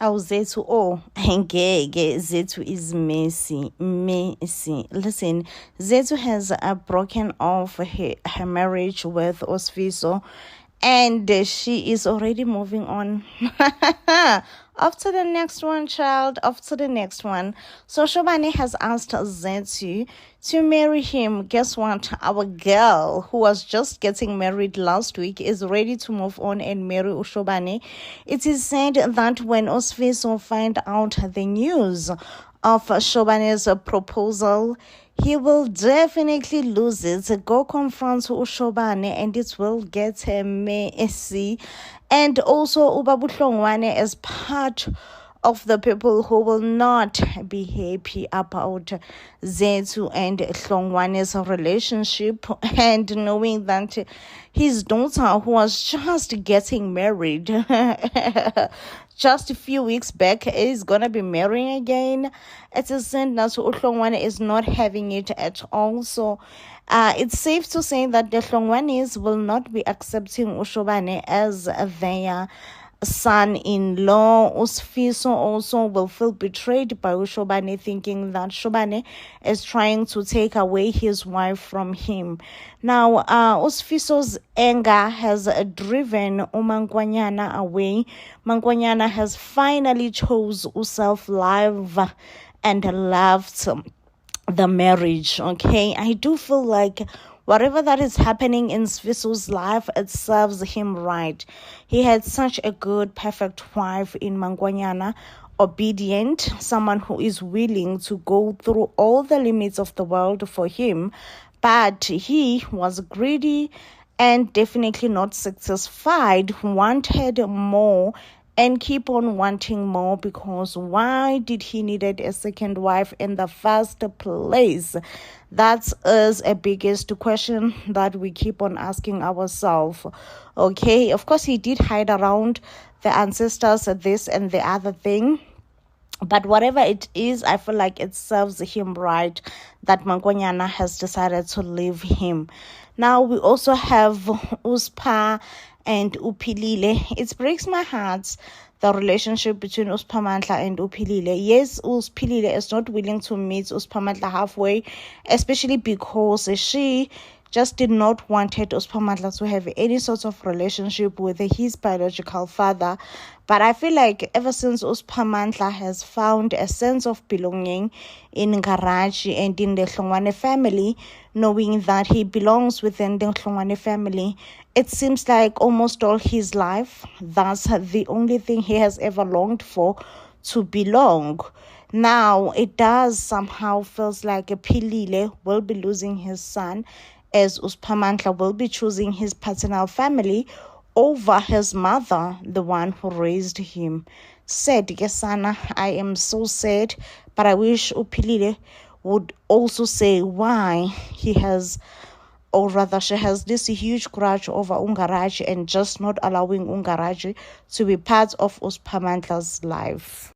Oh, Zethu, oh, ngeke. Zethu is messy, messy. Listen, Zethu has broken off her marriage with Osfiso, and she is already moving on. Off to the next one, child. Off to the next one. So Shobani has asked Zetsu to marry him. Guess what? Our girl, who was just getting married last week, is ready to move on and marry Ushobani. It is said that when Osfiso find out the news of Shobani's proposal, he will definitely lose it. Go confront Ushobane and it will get messy. And also Ubabu Hlongwane is part of the people who will not be happy about Zethu and Hlongwane's relationship, and knowing that his daughter, who was just getting married just a few weeks back, is gonna be marrying again. It is said that Hlongwane is not having it at all. So it's safe to say that the Hlongwanes will not be accepting Ushobane as their son-in-law. Usfiso also will feel betrayed by Ushobane, thinking that Shobane is trying to take away his wife from him. Now, Usfiso's anger has driven Umangwanyana away. Mangwanyana has finally chose self-love and loved the marriage. Okay, I do feel like whatever that is happening in Sfiso's life, it serves him right. He had such a good, perfect wife in Mangwanyana, obedient, someone who is willing to go through all the limits of the world for him, but he was greedy and definitely not satisfied, wanted more and keep on wanting more, because why did he needed a second wife in the first place? That is a biggest question that we keep on asking ourselves. Okay, of course he did hide around the ancestors, this and the other thing. But whatever it is, I feel like it serves him right that Mangwanyana has decided to leave him. Now we also have Uspa and Upilile. It breaks my heart, the relationship between Uspamandla and Upilile. Yes, Uspilile is not willing to meet Uspamandla halfway, especially because she just did not want Uspamandla to have any sort of relationship with his biological father. But I feel like ever since Uspamandla has found a sense of belonging in Ngaraji and in the Hlongwane family, knowing that he belongs within the Hlongwane family, it seems like almost all his life, that's the only thing he has ever longed for, to belong. Now, it does somehow feels like a Pilile will be losing his son, as Uspamandla will be choosing his paternal family over his mother, the one who raised him. Sad, Gesana, I am so sad, but I wish Upilile would also say why he has, or rather she has, this huge grudge over Ungaraji and just not allowing Ungaraji to be part of Uspamandla's life.